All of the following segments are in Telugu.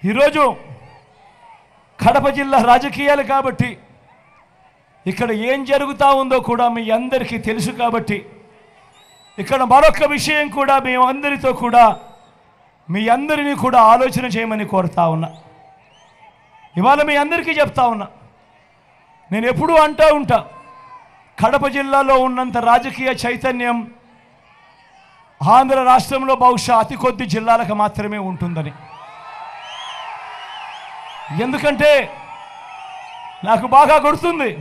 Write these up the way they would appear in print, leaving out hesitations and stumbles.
ఈరోజు కడప జిల్లా రాజకీయాలు కాబట్టి ఇక్కడ ఏం జరుగుతూ ఉందో కూడా మీ అందరికీ తెలుసు కాబట్టి ఇక్కడ మరొక విషయం కూడా మీ అందరితో కూడా మీ అందరినీ కూడా ఆలోచన చేయమని కోరుతా ఉన్నా. ఇవాళ మీ అందరికీ చెప్తా ఉన్నా, నేను ఎప్పుడూ అంటూ ఉంటా, కడప జిల్లాలో ఉన్నంత రాజకీయ చైతన్యం ఆంధ్ర రాష్ట్రంలో బహుశా అతి కొద్ది జిల్లాలకు మాత్రమే ఉంటుందని. ఎందుకంటే నాకు బాగా గుర్తుంది,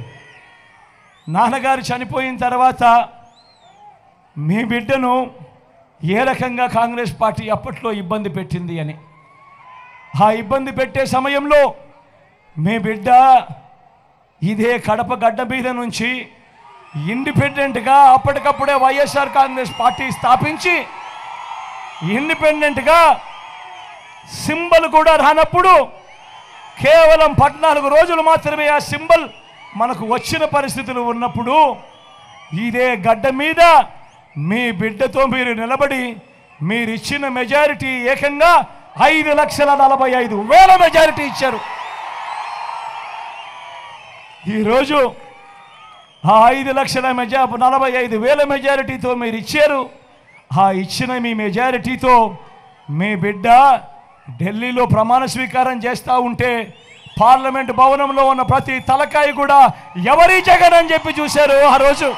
నాన్నగారు చనిపోయిన తర్వాత మీ బిడ్డను ఏ రకంగా కాంగ్రెస్ పార్టీ అప్పట్లో ఇబ్బంది పెట్టింది అని. ఆ ఇబ్బంది పెట్టే సమయంలో మీ బిడ్డ ఇదే కడప గడ్డ మీద నుంచి ఇండిపెండెంట్గా అప్పటికప్పుడే వైఎస్ఆర్ కాంగ్రెస్ పార్టీ స్థాపించి ఇండిపెండెంట్గా సింబల్ కూడా రానప్పుడు కేవలం 14 రోజులు మాత్రమే ఆ సింబల్ మనకు వచ్చిన పరిస్థితులు ఉన్నప్పుడు ఇదే గడ్డ మీద మీ బిడ్డతో మీరు నిలబడి మీరు ఇచ్చిన మెజారిటీ ఏకంగా 5,45,000 మెజారిటీ ఇచ్చారు. ఈరోజు ఆ 5,45,000 మెజారిటీతో మీరు ఇచ్చారు. ఆ ఇచ్చిన మీ మెజారిటీతో మీ బిడ్డ ఢిల్లీలో ప్రమాణ స్వీకారం చేస్తూ ఉంటే పార్లమెంట్ భవనంలో ఉన్న ప్రతి తలకాయ కూడా ఎవరి జగన్ అని చెప్పి చూశారు. ఆ రోజు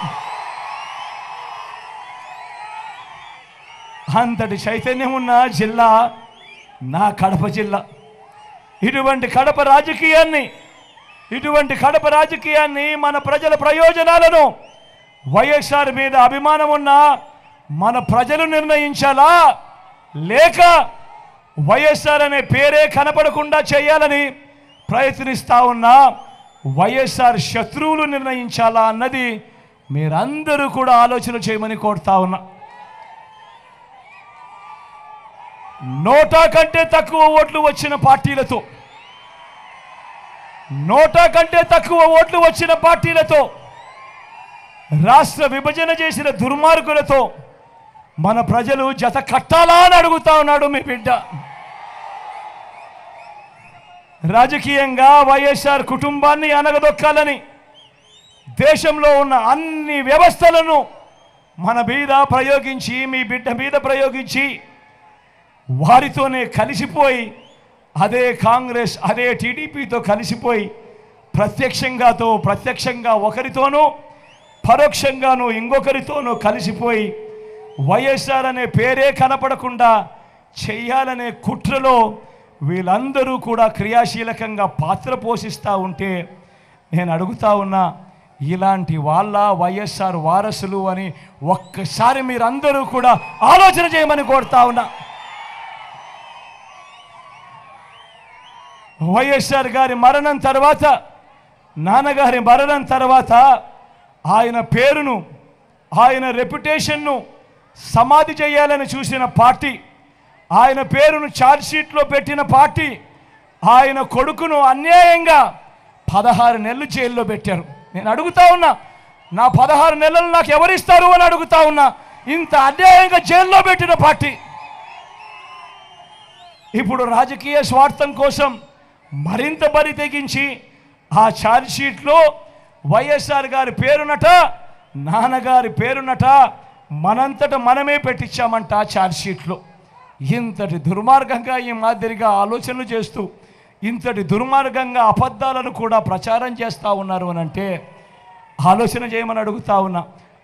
అంతటి చైతన్యం ఉన్న జిల్లా నా కడప జిల్లా. ఇటువంటి కడప రాజకీయాన్ని మన ప్రజల ప్రయోజనాలను వైఎస్ఆర్ మీద అభిమానం ఉన్న మన ప్రజలు నిర్ణయించాలా, లేక వైఎస్ఆర్ అనే పేరే కనపడకుండా చేయాలని ప్రయత్నిస్తా ఉన్నా వైఎస్ఆర్ శత్రువులు నిర్ణయించాలా అన్నది మీరందరూ కూడా ఆలోచన చేయమని కోరుతా ఉన్నా. 100 కంటే తక్కువ ఓట్లు వచ్చిన పార్టీలతో రాష్ట్ర విభజన చేసిన దుర్మార్గులతో మన ప్రజలు జత కట్టాలా అని అడుగుతా ఉన్నాడు మీ బిడ్డ. రాజకీయంగా వైఎస్ఆర్ కుటుంబాన్ని అనగదొక్కాలని దేశంలో ఉన్న అన్ని వ్యవస్థలను మన మీద ప్రయోగించి మీ బిడ్డ మీద ప్రయోగించి వారితోనే కలిసిపోయి అదే కాంగ్రెస్ అదే టీడీపీతో కలిసిపోయి ప్రత్యక్షంగా ఒకరితోనూ పరోక్షంగానూ ఇంకొకరితోనూ కలిసిపోయి వైఎస్ఆర్ అనే పేరే కనపడకుండా చెయ్యాలనే కుట్రలో వీళ్ళందరూ కూడా క్రియాశీలకంగా పాత్ర పోషిస్తూ ఉంటే నేను అడుగుతా ఉన్నా, ఇలాంటి వాళ్ళ వైఎస్ఆర్ వారసులు అని ఒక్కసారి మీరందరూ కూడా ఆలోచన చేయమని కోరుతా ఉన్నా. వైఎస్ఆర్ గారి మరణం తర్వాత, నాన్నగారి మరణం తర్వాత ఆయన పేరును ఆయన రెప్యుటేషన్ను సమాధి చేయాలని చూసిన పార్టీ, ఆయన పేరును ఛార్జ్షీట్లో పెట్టిన పార్టీ ఆయన కొడుకును అన్యాయంగా 16 నెలలు జైల్లో పెట్టారు. నేను అడుగుతా ఉన్నా, నా 16 నెలలు నాకు ఎవరిస్తారు అని అడుగుతా ఉన్నా. ఇంత అన్యాయంగా జైల్లో పెట్టిన పార్టీ ఇప్పుడు రాజకీయ స్వార్థం కోసం మరింత బరి తెగించి ఆ ఛార్జ్షీట్లో వైఎస్ఆర్ గారి పేరునట నాన్నగారి పేరునట మనంతట మనమే పెట్టించామంట ఛార్జ్షీట్లో. ఇంతటి దుర్మార్గంగా ఈ మాదిరిగా ఆలోచనలు చేస్తూ ఇంతటి దుర్మార్గంగా అబద్ధాలను కూడా ప్రచారం చేస్తూ ఉన్నారు అని అంటే ఆలోచన చేయమని అడుగుతా ఉన్నా.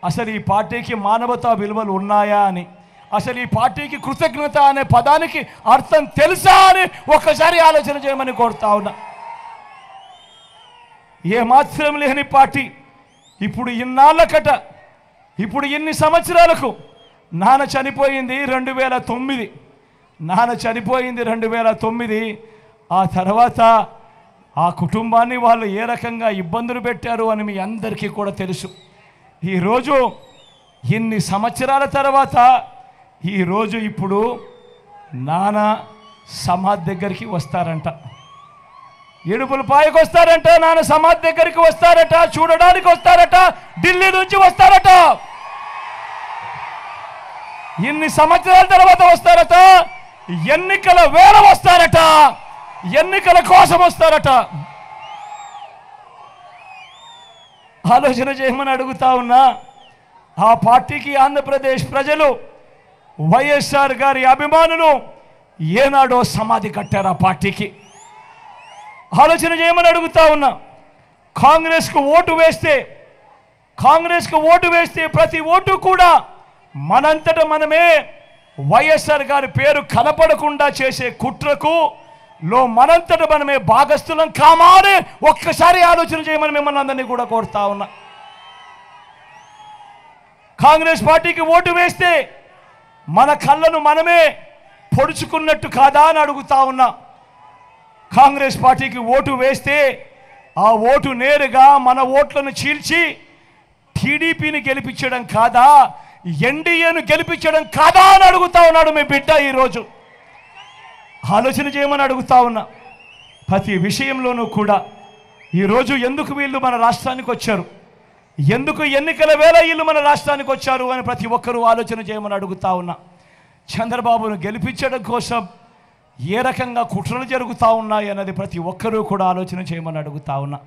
అసలు ఈ పార్టీకి మానవతా విలువలు ఉన్నాయా అని, అసలు ఈ పార్టీకి కృతజ్ఞత అనే పదానికి అర్థం తెలుసా అని ఒక్కసారి ఆలోచన చేయమని కోరుతా ఉన్నా. ఏమాత్రం లేని పార్టీ ఇప్పుడు ఇన్ని సంవత్సరాలకు నాన్న చనిపోయింది 2009. ఆ తర్వాత ఆ కుటుంబాన్ని వాళ్ళు ఏ రకంగా ఇబ్బందులు పెట్టారు అని మీ అందరికీ కూడా తెలుసు. ఈరోజు ఇన్ని సంవత్సరాల తర్వాత ఈరోజు ఇప్పుడు నాన్న సమాధి దగ్గరికి వస్తారంట, ఇడుపులపాయకు వస్తారంట, నాన్న సమాధి దగ్గరికి వస్తారట, చూడడానికి వస్తారట, ఢిల్లీ నుంచి వస్తారట. ఇన్ని సంవత్సరాల తర్వాత వస్తారట, ఎన్నికల వేళ వస్తారట. ఎన్నికల కోసం వస్తారట. ఆలోచన చేయమని అడుగుతా ఉన్నా. ఆ పార్టీకి ఆంధ్రప్రదేశ్ ప్రజలు, వైఎస్ఆర్ గారి అభిమానులు ఏనాడో సమాధి కట్టారు. ఆ పార్టీకి ఆలోచన చేయమని అడుగుతా ఉన్నా. కాంగ్రెస్కు ఓటు వేస్తే ప్రతి ఓటు కూడా మనంతట మనమే వైఎస్ఆర్ గారి పేరు కనపడకుండా చేసే కుట్రకు మనంతట మనమే భాగస్థులం కామానే ఒక్కసారి ఆలోచన చేయమని మిమ్మల్ని అందరినీ కూడా కోరుతా ఉన్నా. కాంగ్రెస్ పార్టీకి ఓటు వేస్తే మన కళ్ళను మనమే పొడుచుకున్నట్టు కాదా అని అడుగుతా ఉన్నా. కాంగ్రెస్ పార్టీకి ఓటు వేస్తే ఆ ఓటు నేరుగా మన ఓట్లను చీల్చి టీడీపీని గెలిపించడం కాదా, ఎన్డీఏను గెలిపించడం కాదా అని అడుగుతా ఉన్నాడు మీ బిడ్డ. ఈరోజు ఆలోచన చేయమని అడుగుతా ఉన్నా. ప్రతి విషయంలోనూ కూడా ఈరోజు ఎందుకు వీళ్ళు మన రాష్ట్రానికి వచ్చారు, ఎందుకు ఎన్నికల వేళ వీళ్ళు మన రాష్ట్రానికి వచ్చారు అని ప్రతి ఒక్కరూ ఆలోచన చేయమని అడుగుతా ఉన్నా. చంద్రబాబును గెలిపించడం కోసం ఏ రకంగా కుట్రలు జరుగుతూ ఉన్నాయి అన్నది ప్రతి ఒక్కరూ కూడా ఆలోచన చేయమని అడుగుతా ఉన్నా.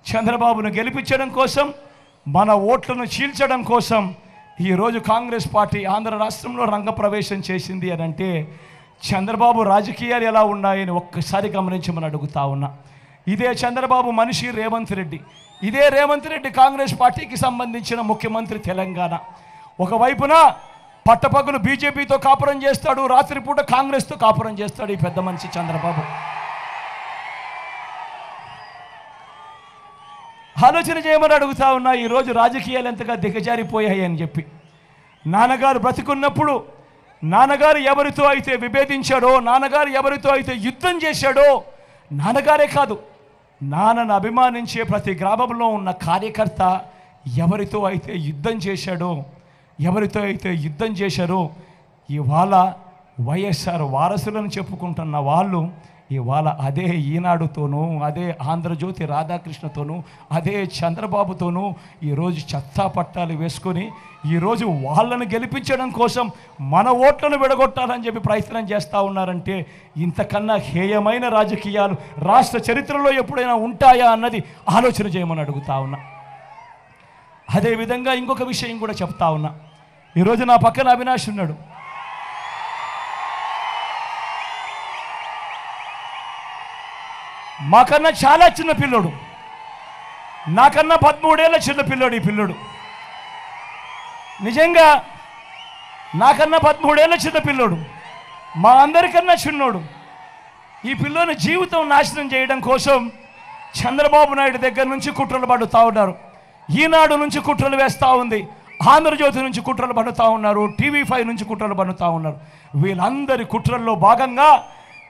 చంద్రబాబును గెలిపించడం కోసం, మన ఓట్లను చీల్చడం కోసం ఈరోజు కాంగ్రెస్ పార్టీ ఆంధ్ర రాష్ట్రంలో రంగప్రవేశం చేసింది అని అంటే చంద్రబాబు రాజకీయాలు ఎలా ఉన్నాయని ఒక్కసారి గమనించమని అడుగుతా ఉన్నా. ఇదే చంద్రబాబు మనిషి రేవంత్ రెడ్డి. ఇదే రేవంత్ రెడ్డి కాంగ్రెస్ పార్టీకి సంబంధించిన ముఖ్యమంత్రి తెలంగాణ. ఒకవైపున పట్టపగలు బీజేపీతో కాపురం చేస్తాడు, రాత్రిపూట కాంగ్రెస్తో కాపురం చేస్తాడు ఈ పెద్ద మనిషి చంద్రబాబు. ఆలోచన చేయమని అడుగుతా ఉన్నా. ఈరోజు రాజకీయాలు ఎంతగా దిగజారిపోయాయి అని చెప్పి నాన్నగారు బ్రతికున్నప్పుడు నాన్నగారు ఎవరితో అయితే విభేదించాడో, నాన్నగారు ఎవరితో అయితే యుద్ధం చేశాడో, నాన్నగారే కాదు నాన్నను అభిమానించే ప్రతి గ్రామంలో ఉన్న కార్యకర్త ఎవరితో అయితే యుద్ధం చేశారో ఇవాళ వైఎస్ఆర్ వారసులను చెప్పుకుంటున్న వాళ్ళు ఇవాళ అదే ఈనాడుతోనూ, అదే ఆంధ్రజ్యోతి రాధాకృష్ణతోనూ, అదే చంద్రబాబుతోనూ ఈరోజు చెత్తా పట్టాలు వేసుకొని ఈరోజు వాళ్ళను గెలిపించడం కోసం మన ఓట్లను విడగొట్టాలని చెప్పి ప్రయత్నం చేస్తూ ఉన్నారంటే ఇంతకన్నా హేయమైన రాజకీయాలు రాష్ట్ర చరిత్రలో ఎప్పుడైనా ఉంటాయా అన్నది ఆలోచన చేయమని అడుగుతా ఉన్నా. అదేవిధంగా ఇంకొక విషయం కూడా చెప్తా ఉన్నా. ఈరోజు నా పక్కన అవినాష్ ఉన్నాడు. మాకన్నా చాలా చిన్న పిల్లోడు, నాకన్నా 13 ఏళ్ళ చిన్న పిల్లోడు. ఈ పిల్లోడు నిజంగా నాకన్నా 13 ఏళ్ళ చిన్న పిల్లోడు, మా అందరికన్నా చిన్నోడు. ఈ పిల్లోని జీవితం నాశనం చేయడం కోసం చంద్రబాబు నాయుడు దగ్గర నుంచి కుట్రలు పడుతూ ఉన్నారు, ఈనాడు నుంచి కుట్రలు వేస్తూ ఉంది, ఆంధ్రజ్యోతి నుంచి కుట్రలు పడుతూ ఉన్నారు, TV5 నుంచి కుట్రలు పడుతూ ఉన్నారు. వీళ్ళందరి కుట్రల్లో భాగంగా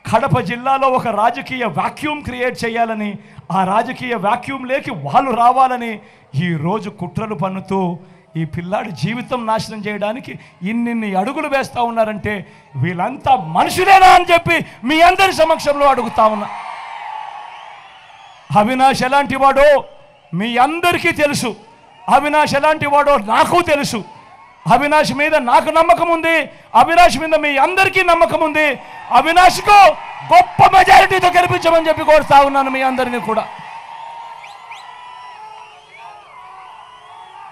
కడప జిల్లాలో ఒక రాజకీయ వాక్యూమ్ క్రియేట్ చేయాలని, ఆ రాజకీయ వాక్యూమ్లోకి వాళ్ళు రావాలని ఈరోజు కుట్రలు పన్నుతూ ఈ పిల్లాడి జీవితం నాశనం చేయడానికి ఇన్నిన్ని అడుగులు వేస్తూ ఉన్నారంటే వీళ్ళంతా మనుషులేనా అని చెప్పి మీ అందరి సమక్షంలో అడుగుతా ఉన్నా. అవినాష్ ఎలాంటి వాడో మీ అందరికీ తెలుసు, అవినాష్ ఎలాంటి వాడో నాకు తెలుసు. అవినాష్ మీద నాకు నమ్మకం ఉంది, అవినాష్ మీద మీ అందరికీ నమ్మకం ఉంది. అవినాష్కు గొప్ప మెజారిటీతో గెలిపించమని చెప్పి కోరుతా ఉన్నాను మీ అందరినీ కూడా.